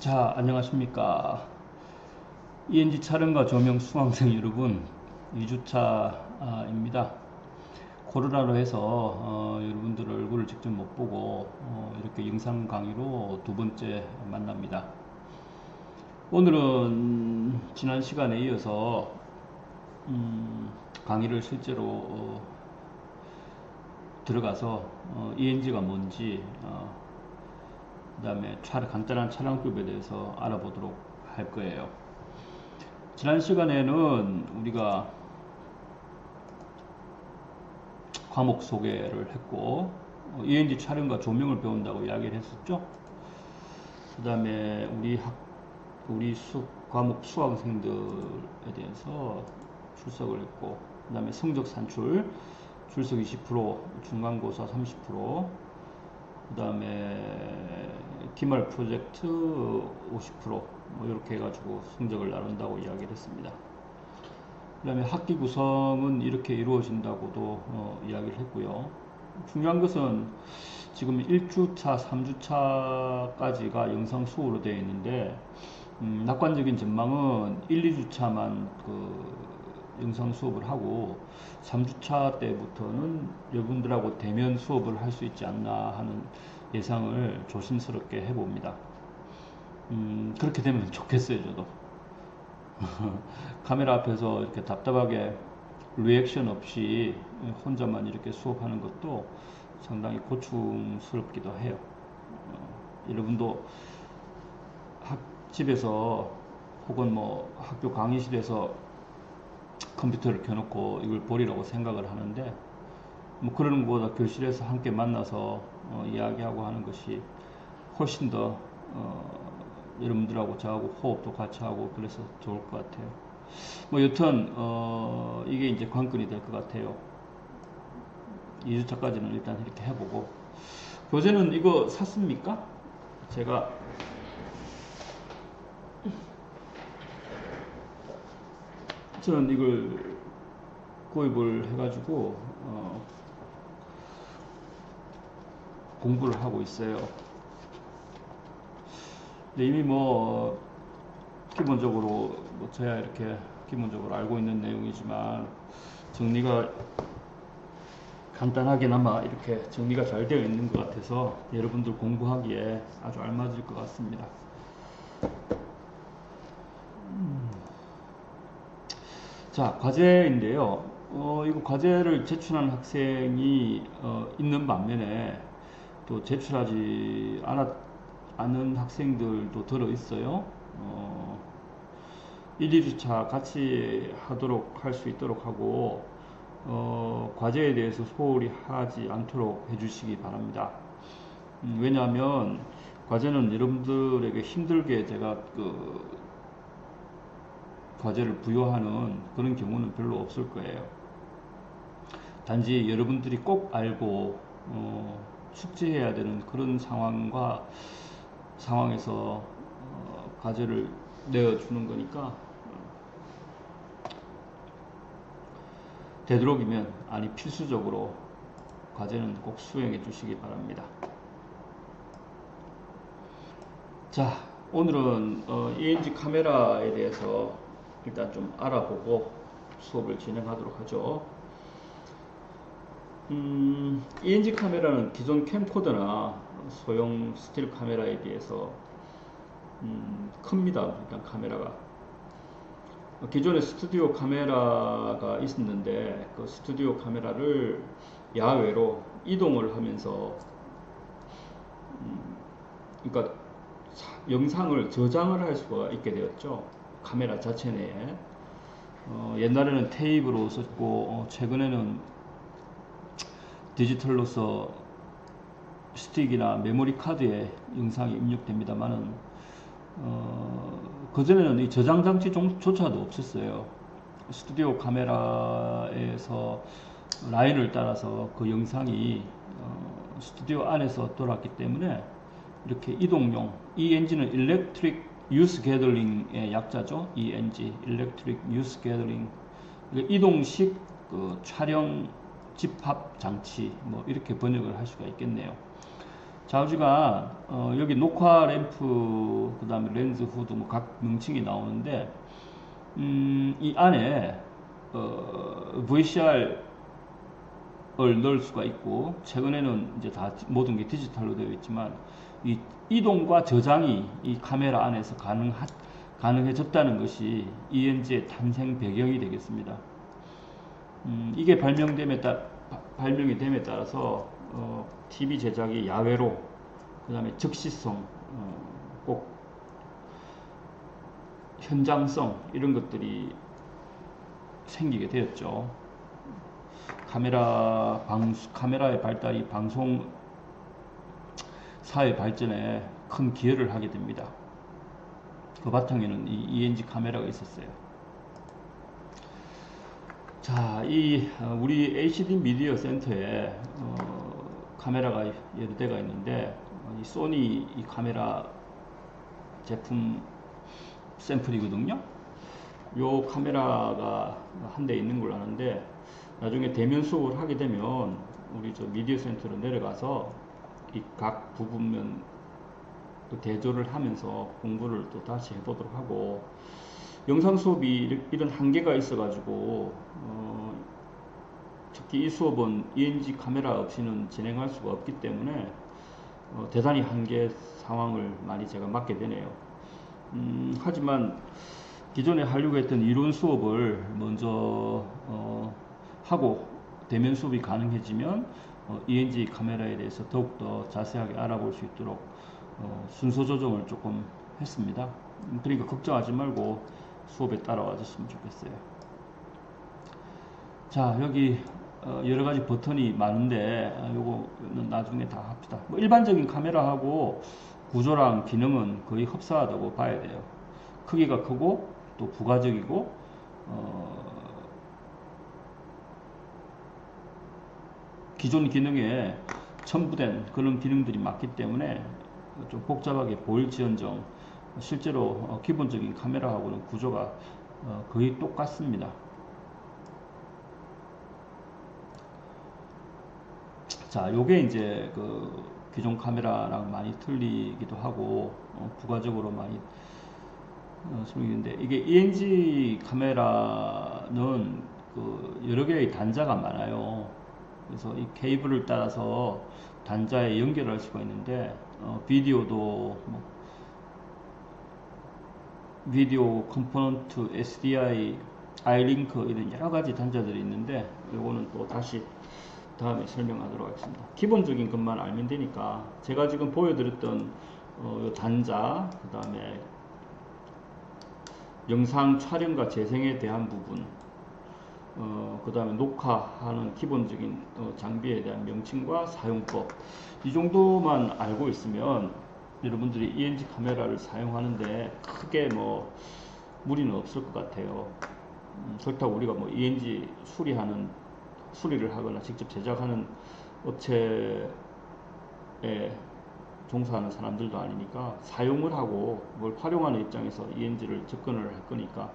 자, 안녕하십니까. ENG 촬영과 조명 수강생 여러분, 2주차입니다. 코로나로 해서 여러분들 얼굴을 직접 못 보고 이렇게 영상 강의로 두 번째 만납니다. 오늘은 지난 시간에 이어서 강의를 실제로 들어가서 ENG가 뭔지 그 다음에 간단한 촬영법에 대해서 알아보도록 할 거예요. 지난 시간에는 우리가 과목 소개를 했고 ENG 촬영과 조명을 배운다고 이야기를 했었죠. 그 다음에 우리 과목 수강생들에 대해서 출석을 했고, 그 다음에 성적 산출 출석 20%, 중간고사 30%, 그 다음에 기말 프로젝트 50%, 이렇게 해가지고 성적을 나눈다고 이야기를 했습니다. 그 다음에 학기 구성은 이렇게 이루어진다고도 이야기를 했고요. 중요한 것은 지금 1주차, 3주차까지가 영상 수업으로 되어 있는데, 낙관적인 전망은 1, 2주차만 영상 수업을 하고 3주차 때부터는 여러분들하고 대면 수업을 할 수 있지 않나 하는 예상을 조심스럽게 해봅니다. 그렇게 되면 좋겠어요, 저도. 카메라 앞에서 이렇게 답답하게 리액션 없이 혼자만 이렇게 수업하는 것도 상당히 고충스럽기도 해요. 여러분도 집에서 혹은 뭐 학교 강의실에서 컴퓨터를 켜놓고 이걸 보리라고 생각을 하는데, 뭐 그러는 것보다 교실에서 함께 만나서 이야기하고 하는 것이 훨씬 더 여러분들하고 저하고 호흡도 같이 하고 그래서 좋을 것 같아요. 뭐 여튼 이게 이제 관건이 될 것 같아요. 2주차까지는 일단 이렇게 해보고, 교재는 이거 샀습니까? 제가 저는 이걸 구입을 해가지고 공부를 하고 있어요. 근데 이미 뭐 기본적으로 뭐 저야 이렇게 기본적으로 알고 있는 내용이지만 정리가 간단하게나마 이렇게 정리가 잘 되어 있는 것 같아서 여러분들 공부하기에 아주 알맞을 것 같습니다. 자, 과제인데요. 이거 과제를 제출한 학생이 있는 반면에 또 제출하지 않은 학생들도 들어 있어요. 1, 2주차 같이 하도록 할 수 있도록 하고, 과제에 대해서 소홀히 하지 않도록 해주시기 바랍니다. 왜냐하면 과제는 여러분들에게 힘들게 제가 과제를 부여하는 그런 경우는 별로 없을 거예요. 단지 여러분들이 꼭 알고 숙지해야 되는 그런 상황에서 과제를 내어주는 거니까 되도록이면, 아니 필수적으로 과제는 꼭 수행해 주시기 바랍니다. 자, 오늘은 ENG 카메라에 대해서 일단 좀 알아보고 수업을 진행하도록 하죠. ENG 카메라는 기존 캠코더나 소형 스틸 카메라에 비해서 큽니다. 일단 카메라가 기존에 스튜디오 카메라가 있었는데, 그 스튜디오 카메라를 야외로 이동을 하면서 그러니까 영상을 저장을 할 수가 있게 되었죠. 카메라 자체 내에. 옛날에는 테이프로 썼고 최근에는 디지털로서 스틱이나 메모리 카드에 영상이 입력됩니다만은 그전에는 이 저장 장치조차도 없었어요. 스튜디오 카메라에서 라인을 따라서 그 영상이 스튜디오 안에서 돌았기 때문에 이렇게 이동용, ENG는 Electric Use Gathering의 약자죠. ENG, Electric Use Gathering. 이동식 촬영 집합 장치, 뭐 이렇게 번역을 할 수가 있겠네요. 좌우지간 여기 녹화 램프 그 다음에 렌즈 후드 뭐 각 명칭이 나오는데 이 안에 VCR을 넣을 수가 있고 최근에는 이제 다 모든 게 디지털로 되어 있지만 이 이동과 저장이 이 카메라 안에서 가능해졌다는 것이 ENG의 탄생 배경이 되겠습니다. 이게 발명이 됨에 따라서 TV 제작이 야외로 그 다음에 적시성 꼭 현장성 이런 것들이 생기게 되었죠. 카메라의 발달이 방송 사회 발전에 큰 기여를 하게 됩니다. 그 바탕에는 이 ENG 카메라가 있었어요. 자, 우리 HD 미디어 센터에 카메라가 여러 대가 있는데 이 소니 이 카메라 제품 샘플이거든요. 요 카메라가 한 대 있는 걸로 아는데 나중에 대면 수업을 하게 되면 우리 저 미디어 센터로 내려가서 이 각 부분면 또 대조를 하면서 공부를 또 다시 해보도록 하고, 영상 수업이 이런 한계가 있어가지고 특히 이 수업은 ENG 카메라 없이는 진행할 수가 없기 때문에 대단히 한계 상황을 많이 제가 맡게 되네요. 하지만 기존에 하려고 했던 이론 수업을 먼저 하고 대면 수업이 가능해지면 ENG 카메라에 대해서 더욱더 자세하게 알아볼 수 있도록 순서 조정을 조금 했습니다. 그러니까 걱정하지 말고 수업에 따라와 줬으면 좋겠어요. 자, 여기 여러 가지 버튼이 많은데 요거는 나중에 다 합시다. 뭐 일반적인 카메라하고 구조랑 기능은 거의 흡사하다고 봐야 돼요. 크기가 크고 또 부가적이고 기존 기능에 첨부된 그런 기능들이 많기 때문에 좀 복잡하게 보일지언정 실제로 기본적인 카메라하고는 구조가 거의 똑같습니다. 자, 요게 이제 그 기존 카메라랑 많이 틀리기도 하고 부가적으로 많이 설명인데, 이게 ENG 카메라는 그 여러 개의 단자가 많아요. 그래서 이 케이블을 따라서 단자에 연결할 수가 있는데 비디오도 뭐 비디오 컴포넌트, SDI, 아이링크 이런 여러 가지 단자들이 있는데 요거는 또 다시 다음에 설명하도록 하겠습니다. 기본적인 것만 알면 되니까 제가 지금 보여드렸던 요 단자, 그 다음에 영상 촬영과 재생에 대한 부분, 그 다음에 녹화하는 기본적인 장비에 대한 명칭과 사용법, 이 정도만 알고 있으면 여러분들이 ENG 카메라를 사용하는데 크게 뭐 무리는 없을 것 같아요. 그렇다고 우리가 뭐 ENG 수리를 하거나 직접 제작하는 업체에 종사하는 사람들도 아니니까 사용을 하고 뭘 활용하는 입장에서 ENG를 접근을 할 거니까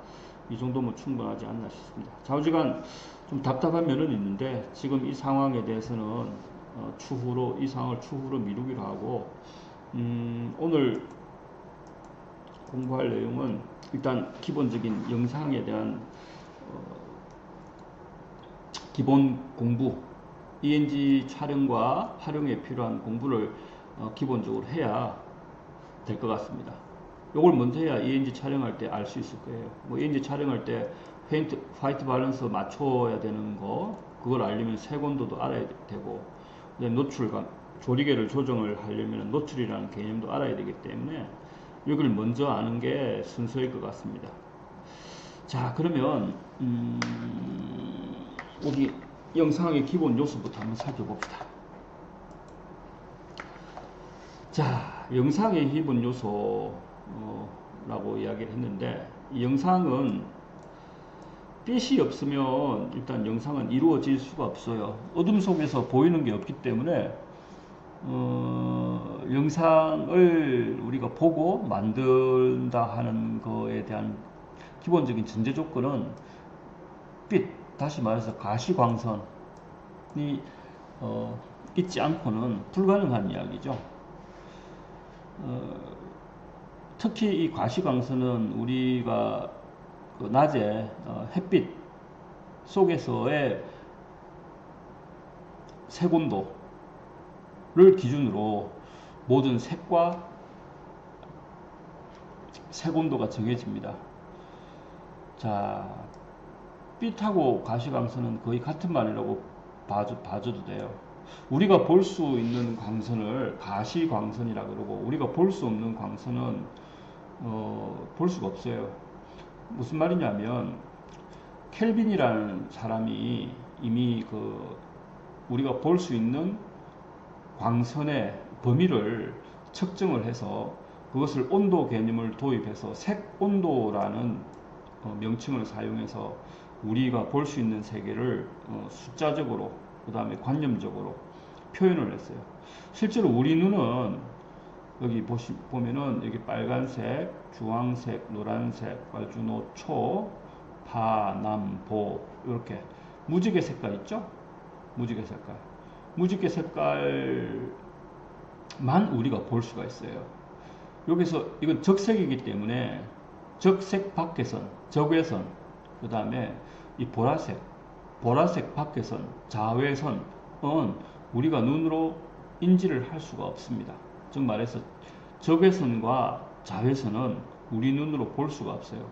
이 정도면 충분하지 않나 싶습니다. 좌우지간 좀 답답한 면은 있는데 지금 이 상황에 대해서는 이 상황을 추후로 미루기로 하고, 오늘 공부할 내용은 일단 기본적인 영상에 대한 기본 공부, ENG 촬영과 활용에 필요한 공부를 기본적으로 해야 될 것 같습니다. 요걸 먼저 해야 ENG 촬영할 때 알 수 있을 거예요. 뭐 ENG 촬영할 때 화이트 밸런스 맞춰야 되는 거, 그걸 알려면 색온도도 알아야 되고, 그다음에 노출감, 조리개를 조정을 하려면 노출이라는 개념도 알아야 되기 때문에 이걸 먼저 아는 게 순서일 것 같습니다. 자, 그러면 우리 영상의 기본 요소부터 한번 살펴봅시다. 자, 영상의 기본 요소라고 이야기를 했는데, 이 영상은 빛이 없으면 일단 영상은 이루어질 수가 없어요. 어둠 속에서 보이는 게 없기 때문에 영상을 우리가 보고 만든다 하는 거에 대한 기본적인 전제 조건은 빛, 다시 말해서 가시광선이 있지 않고는 불가능한 이야기죠. 특히 이 과시광선은 우리가 그 낮에 햇빛 속에서의 색온도를 기준으로 모든 색과 색온도가 정해집니다. 자, 빛하고 가시광선은 거의 같은 말이라고 봐줘도 돼요. 우리가 볼 수 있는 광선을 가시광선이라 그러고, 우리가 볼 수 없는 광선은 볼 수가 없어요. 무슨 말이냐면, 켈빈이라는 사람이 이미 우리가 볼 수 있는 광선의 범위를 측정을 해서 그것을 온도 개념을 도입해서 색온도라는 명칭을 사용해서 우리가 볼 수 있는 세계를 숫자적으로, 그 다음에 관념적으로 표현을 했어요. 실제로 우리 눈은 여기 보면은 여기 빨간색, 주황색, 노란색, 빨주노초, 파, 남, 보 이렇게 무지개 색깔 있죠? 무지개 색깔. 무지개 색깔만 우리가 볼 수가 있어요. 여기서 이건 적색이기 때문에 적색 밖에선, 적외선, 그 다음에 이 보라색 밖에선, 자외선은 우리가 눈으로 인지를 할 수가 없습니다. 즉 말해서 적외선과 자외선은 우리 눈으로 볼 수가 없어요.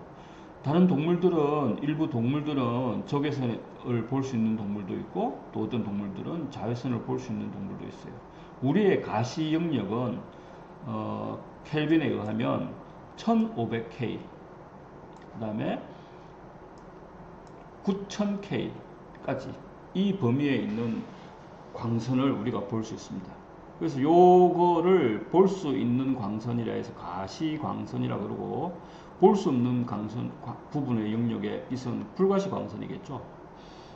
다른 동물들은, 일부 동물들은 적외선을 볼 수 있는 동물도 있고, 또 어떤 동물들은 자외선을 볼 수 있는 동물도 있어요. 우리의 가시 영역은 켈빈에 의하면 1500K, 그 다음에 9000K까지 이 범위에 있는 광선을 우리가 볼 수 있습니다. 그래서 요거를 볼 수 있는 광선이라 해서 가시광선이라 그러고, 볼 수 없는 광선 부분의 영역에 있은 불가시 광선이겠죠.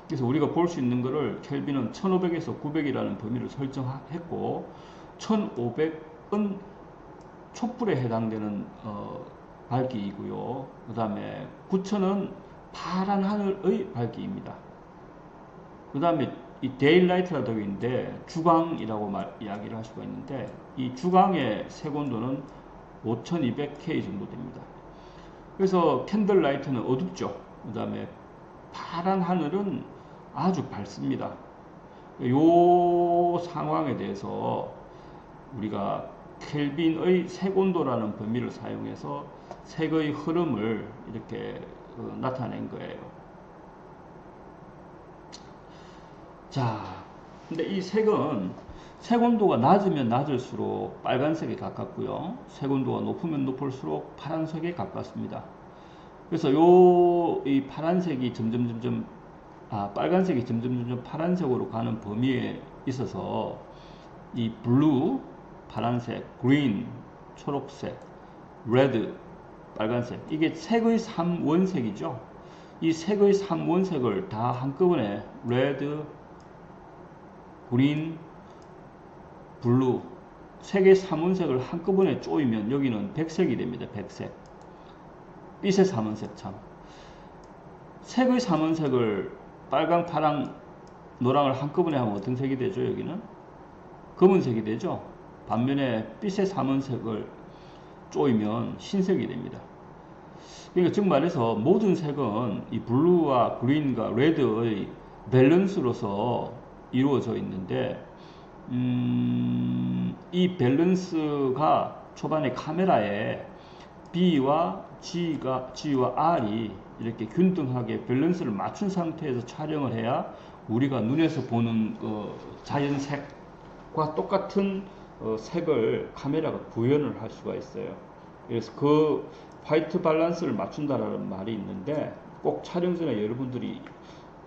그래서 우리가 볼 수 있는 거를 켈빈은 1500에서 900이라는 범위를 설정했고, 1500은 촛불에 해당되는 밝기이고요. 그 다음에 9000은 파란 하늘의 밝기입니다. 그 다음에 이 데일라이트라 되어 있는데 주광이라고 이야기를 할 수가 있는데, 이 주광의 색온도는 5200K 정도 됩니다. 그래서 캔들라이트는 어둡죠. 그 다음에 파란 하늘은 아주 밝습니다. 이 상황에 대해서 우리가 켈빈의 색온도라는 범위를 사용해서 색의 흐름을 이렇게 나타낸 거예요. 자, 근데 이 색은 색온도가 낮으면 낮을수록 빨간색에 가깝고요. 색온도가 높으면 높을수록 파란색에 가깝습니다. 그래서 이 파란색이 빨간색이 점점 파란색으로 가는 범위에 있어서 이 블루, 파란색, 그린, 초록색, 레드, 빨간색, 이게 색의 3원색이죠. 이 색의 3원색을 다 한꺼번에 레드, 그린, 블루, 색의 3원색을 한꺼번에 쪼이면 여기는 백색이 됩니다. 백색. 빛의 3원색 참. 색의 3원색을 빨강, 파랑, 노랑을 한꺼번에 하면 어떤 색이 되죠? 여기는 검은색이 되죠. 반면에 빛의 3원색을 쪼이면 흰색이 됩니다. 그러니까 즉 말해서 모든 색은 이 블루와 그린과 레드의 밸런스로서 이루어져 있는데, 이 밸런스가 초반에 카메라에 B와 G와 R이 이렇게 균등하게 밸런스를 맞춘 상태에서 촬영을 해야 우리가 눈에서 보는 자연색과 똑같은 색을 카메라가 구현을 할 수가 있어요. 그래서 그 화이트 밸런스를 맞춘다라는 말이 있는데, 꼭 촬영 전에 여러분들이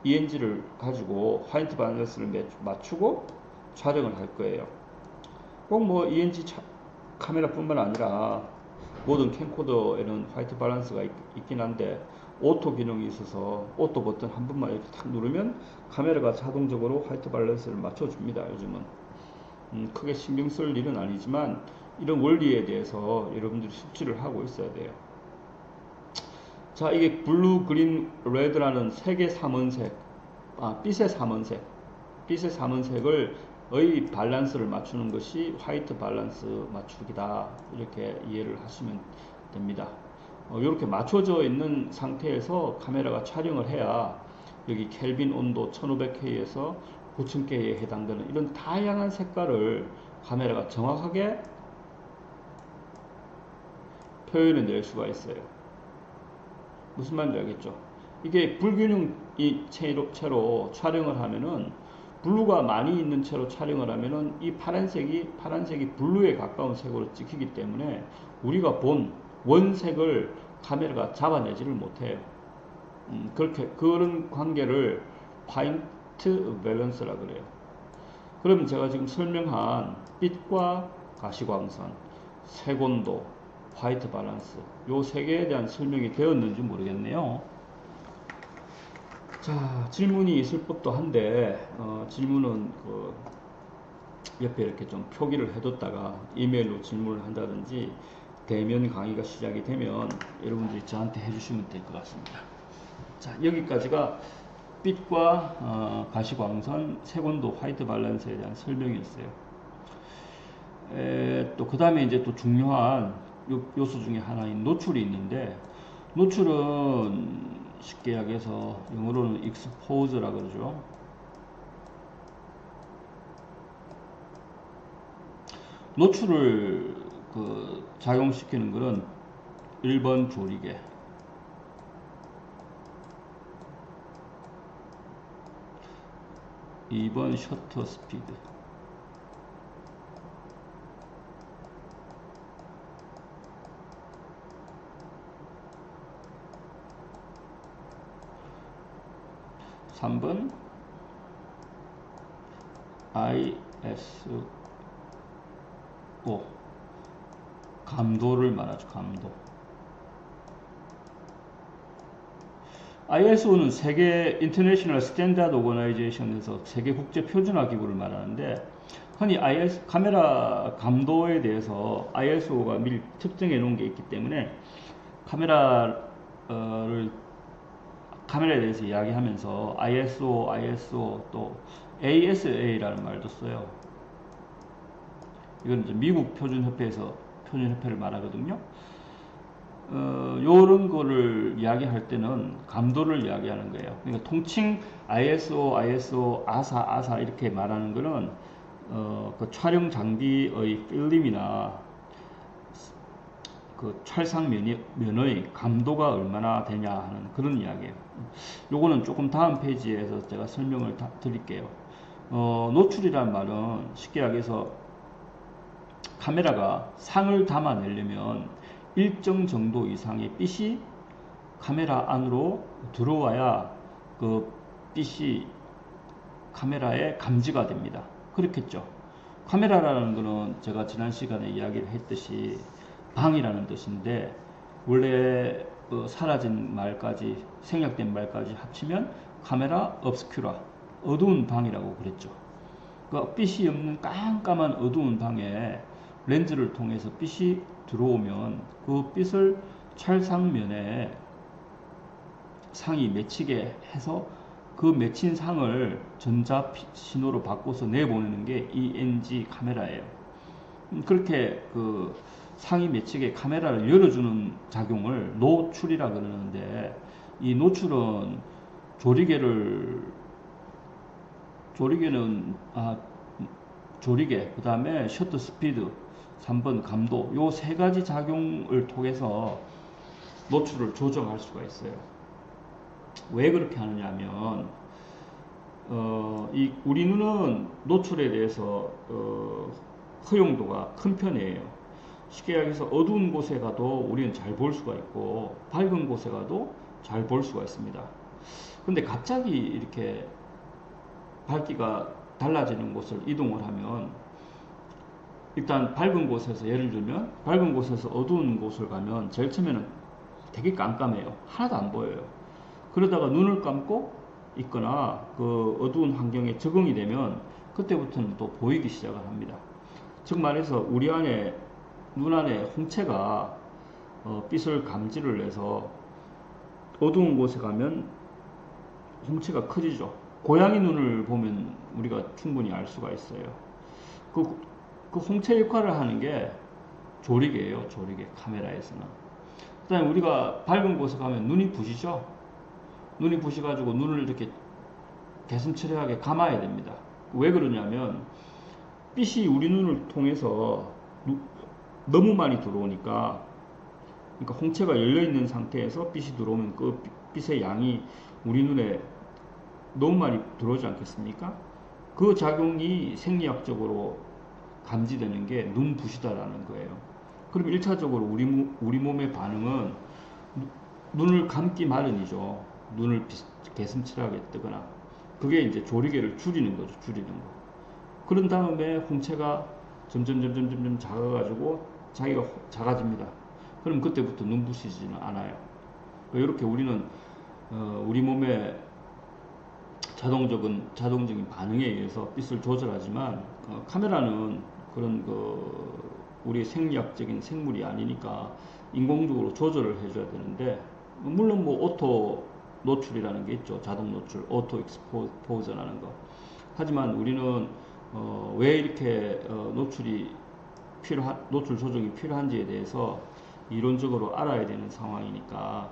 ENG를 가지고 화이트 밸런스를 맞추고 촬영을 할 거예요. 꼭 뭐 ENG 카메라뿐만 아니라 모든 캠코더에는 화이트 밸런스가 있긴 한데, 오토 기능이 있어서 오토 버튼 한 번만 이렇게 탁 누르면 카메라가 자동적으로 화이트 밸런스를 맞춰줍니다. 요즘은 크게 신경 쓸 일은 아니지만 이런 원리에 대해서 여러분들이 숙지를 하고 있어야 돼요. 자, 이게 블루, 그린, 레드라는 색의 3원색, 빛의 3원색을 밸런스를 맞추는 것이 화이트 밸런스 맞추기다, 이렇게 이해를 하시면 됩니다. 이렇게 맞춰져 있는 상태에서 카메라가 촬영을 해야 여기 켈빈 온도 1500K에서 9000K에 해당되는 이런 다양한 색깔을 카메라가 정확하게 표현해 낼 수가 있어요. 무슨 말인지 알겠죠? 이게 불균형이 채로 촬영을 하면은, 블루가 많이 있는 채로 촬영을 하면은 이 파란색이 블루에 가까운 색으로 찍히기 때문에 우리가 본 원색을 카메라가 잡아내지를 못해요. 그런 관계를 화이트 밸런스라 그래요. 그러면 제가 지금 설명한 빛과 가시광선, 색온도, 화이트 밸런스, 요 세 개에 대한 설명이 되었는지 모르겠네요. 자, 질문이 있을 법도 한데, 질문은 옆에 이렇게 좀 표기를 해뒀다가 이메일로 질문을 한다든지 대면 강의가 시작이 되면 여러분들이 저한테 해주시면 될 것 같습니다. 자, 여기까지가 빛과 가시광선, 색온도, 화이트 밸런스에 대한 설명이었어요. 또 그 다음에 이제 또 중요한 요소 중에 하나인 노출이 있는데, 노출은 쉽게 이야기해서 영어로는 expose라 그러죠. 노출을 작용시키는 것은 1번 조리개, 2번 셔터 스피드, 3번 ISO, 감도를 말하죠. 감도. ISO는 세계 인터내셔널 스탠다드 오거나이제이션에서 세계 국제 표준화 기구를 말하는데, 흔히 카메라 감도에 대해서 ISO가 미리 특정해 놓은 게 있기 때문에 카메라에 대해서 이야기하면서 ISO 또 ASA라는 말도 써요. 이건 이제 미국 표준협회를 말하거든요. 요런 거를 이야기할 때는 감도를 이야기하는 거예요. 그러니까 통칭 ISO, ASA 이렇게 말하는 거는 그 촬영 장비의 필름이나 그 촬상 면의 감도가 얼마나 되냐 하는 그런 이야기예요. 요거는 조금 다음 페이지에서 제가 설명을 드릴게요. 노출이란 말은 쉽게 이야기해서 카메라가 상을 담아내려면 일정 정도 이상의 빛이 카메라 안으로 들어와야 그 빛이 카메라에 감지가 됩니다. 그렇겠죠. 카메라라는 것은 제가 지난 시간에 이야기를 했듯이 방이라는 뜻인데, 원래 사라진 말까지, 생략된 말까지 합치면 카메라 obscura, 어두운 방이라고 그랬죠. 그 빛이 없는 깜깜한 어두운 방에 렌즈를 통해서 빛이 들어오면 그 빛을 촬상면에 상이 맺히게 해서 그 맺힌 상을 전자 신호로 바꿔서 내보내는 게 ENG 카메라예요. 그렇게 그 상이 맺히게 카메라를 열어주는 작용을 노출이라 그러는데, 이 노출은 조리개, 그 다음에 셔터 스피드, 3번 감도, 요 세 가지 작용을 통해서 노출을 조정할 수가 있어요. 왜 그렇게 하느냐 하면, 우리 눈은 노출에 대해서 허용도가 큰 편이에요. 쉽게 이야기해서 어두운 곳에 가도 우리는 잘 볼 수가 있고, 밝은 곳에 가도 잘 볼 수가 있습니다. 근데 갑자기 이렇게 밝기가 달라지는 곳을 이동을 하면, 일단 밝은 곳에서, 예를 들면 밝은 곳에서 어두운 곳을 가면 제일 처음에는 되게 깜깜해요. 하나도 안 보여요. 그러다가 눈을 감고 있거나 그 어두운 환경에 적응이 되면 그때부터는 또 보이기 시작을 합니다. 즉 말해서 우리 눈 안에 홍채가 빛을 감지를 해서 어두운 곳에 가면 홍채가 커지죠. 고양이 눈을 보면 우리가 충분히 알 수가 있어요. 그, 그 홍채 역할을 하는 게 조리개예요. 조리개 카메라에서는. 그다음에 우리가 밝은 곳에 가면 눈이 부시죠. 눈이 부시가지고 눈을 이렇게 개슴츠레하게 감아야 됩니다. 왜 그러냐면 빛이 우리 눈을 통해서 너무 많이 들어오니까, 그러니까 홍채가 열려 있는 상태에서 빛이 들어오면 그 빛의 양이 우리 눈에 너무 많이 들어오지 않겠습니까? 그 작용이 생리학적으로 감지되는 게 눈부시다라는 거예요. 그럼 1차적으로 우리 몸의 반응은 눈을 감기 마련이죠. 눈을 개슴츠레하게 뜨거나. 그게 이제 조리개를 줄이는 거죠. 줄이는 거. 그런 다음에 홍채가 점점 작아가지고 자기가 작아집니다. 그럼 그때부터 눈부시지는 않아요. 이렇게 우리는 우리 몸의 자동적인 반응에 의해서 빛을 조절하지만, 카메라는 그런 우리 생리학적인 생물이 아니니까 인공적으로 조절을 해줘야 되는데, 물론 뭐 오토 노출이라는 게 있죠. 자동 노출, 오토 익스포저라는 거. 하지만 우리는 왜 이렇게 노출 조정이 필요한지에 대해서 이론적으로 알아야 되는 상황이니까,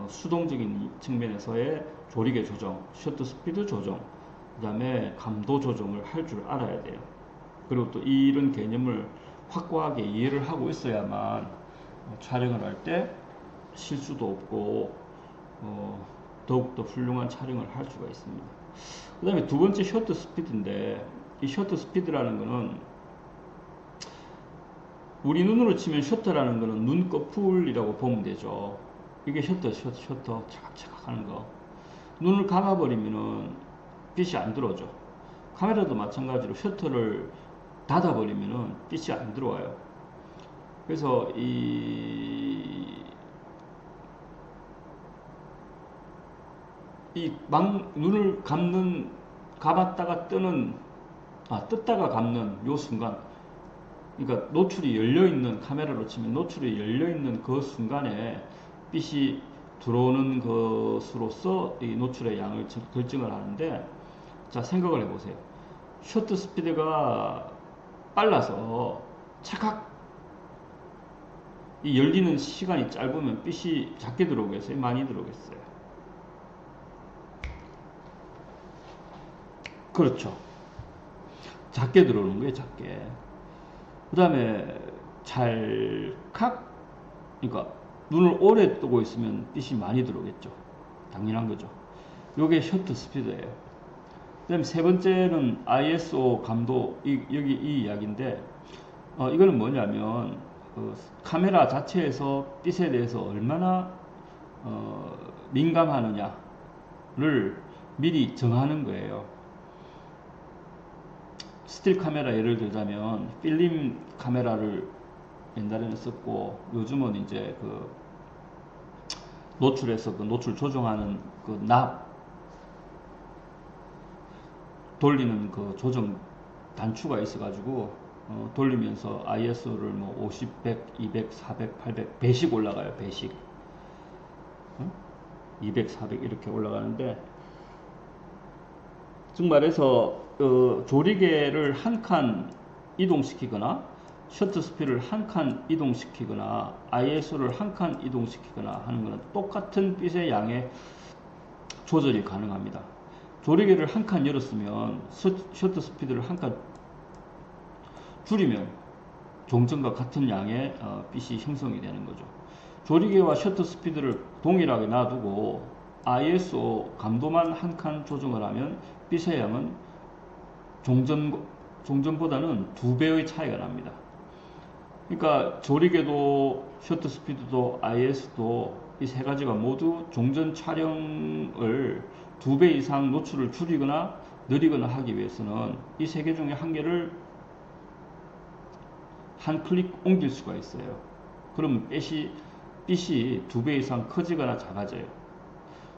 수동적인 측면에서의 조리개 조정, 셔터 스피드 조정, 그 다음에 감도 조정을 할 줄 알아야 돼요. 그리고 또 이런 개념을 확고하게 이해를 하고 있어야만 촬영을 할 때 실수도 없고 더욱더 훌륭한 촬영을 할 수가 있습니다. 그 다음에 두 번째 셔터 스피드인데, 이 셔터 스피드라는 거는 우리 눈으로 치면 셔터라는 거는 눈꺼풀이라고 보면 되죠. 이게 셔터 차각차각 하는 거. 눈을 감아버리면은 빛이 안 들어오죠. 카메라도 마찬가지로 셔터를 닫아버리면은 빛이 안 들어와요. 그래서 눈을 감았다가 떴다가 감는 요 순간, 그러니까 노출이 열려있는, 카메라로 치면 노출이 열려있는 그 순간에 빛이 들어오는 것으로서 이 노출의 양을 결정을 하는데, 자, 생각을 해보세요. 셔터 스피드가 빨라서 착각, 이 열리는 시간이 짧으면 빛이 작게 들어오겠어요? 많이 들어오겠어요? 그렇죠. 작게 들어오는 거예요, 작게. 그 다음에 찰칵, 그러니까 눈을 오래 뜨고 있으면 빛이 많이 들어오겠죠. 당연한 거죠. 요게 셔터 스피드예요. 그 다음에 세 번째는 ISO 감도, 여기 이 이야기인데, 이거는 뭐냐면 카메라 자체에서 빛에 대해서 얼마나 민감하느냐를 미리 정하는 거예요. 스틸 카메라 예를 들자면 필름 카메라를 옛날에는 썼고, 요즘은 이제 노출해서 노출 조정하는 돌리는 조정 단추가 있어가지고 돌리면서 ISO를 뭐 50, 100, 200, 400, 800 배씩 올라가요. 배씩 200, 400 이렇게 올라가는데, 즉 말해서 조리개를 한 칸 이동시키거나 셔터 스피드를 한 칸 이동시키거나 ISO를 한 칸 이동시키거나 하는 것은 똑같은 빛의 양의 조절이 가능합니다. 조리개를 한 칸 열었으면 셔터 스피드를 한 칸 줄이면 종전과 같은 양의 빛이 형성이 되는 거죠. 조리개와 셔터 스피드를 동일하게 놔두고 ISO 감도만 한 칸 조정을 하면 빛의 양은 종전보다는 2배의 차이가 납니다. 그러니까 조리개도 셔터 스피드도 IS도 이 세 가지가 모두 종전 촬영을 2배 이상 노출을 줄이거나 느리거나 하기 위해서는 이 세 개 중에 한 개를 한 클릭 옮길 수가 있어요. 그러면 빛이 2배 이상 커지거나 작아져요.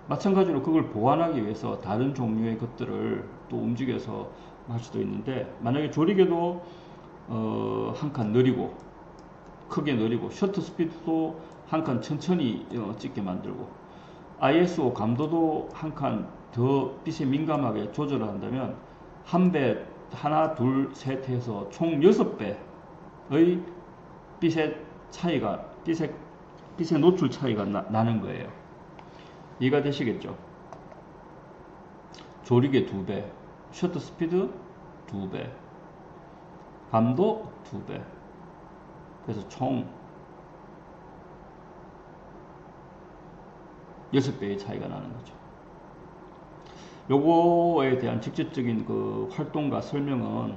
마찬가지로 그걸 보완하기 위해서 다른 종류의 것들을 또 움직여서 할 수도 있는데, 만약에 조리개도 한 칸 느리고 크게 느리고 셔터 스피드도 한 칸 천천히 찍게 만들고 ISO 감도도 한 칸 더 빛에 민감하게 조절을 한다면 한 배 하나, 둘, 셋 해서 총 6배의 빛의 차이가, 빛의 노출 차이가 나는 거예요. 이해가 되시겠죠? 조리개 2배, 셔터 스피드 2배, 감도 2배. 그래서 총 6배의 차이가 나는 거죠. 요거에 대한 직접적인 그 활동과 설명은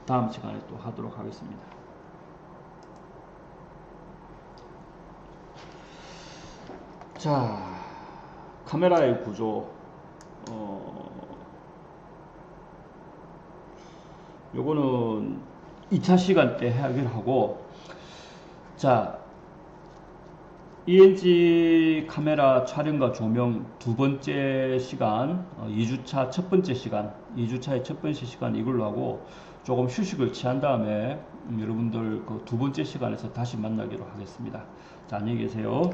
다음 시간에 또 하도록 하겠습니다. 자, 카메라의 구조. 요거는 2차 시간 때 해결하고, 자, ENG 카메라 촬영과 조명 두 번째 시간, 2주차 첫 번째 시간, 2주차의 첫 번째 시간 이걸로 하고 조금 휴식을 취한 다음에 여러분들 그 두 번째 시간에서 다시 만나기로 하겠습니다. 자, 안녕히 계세요.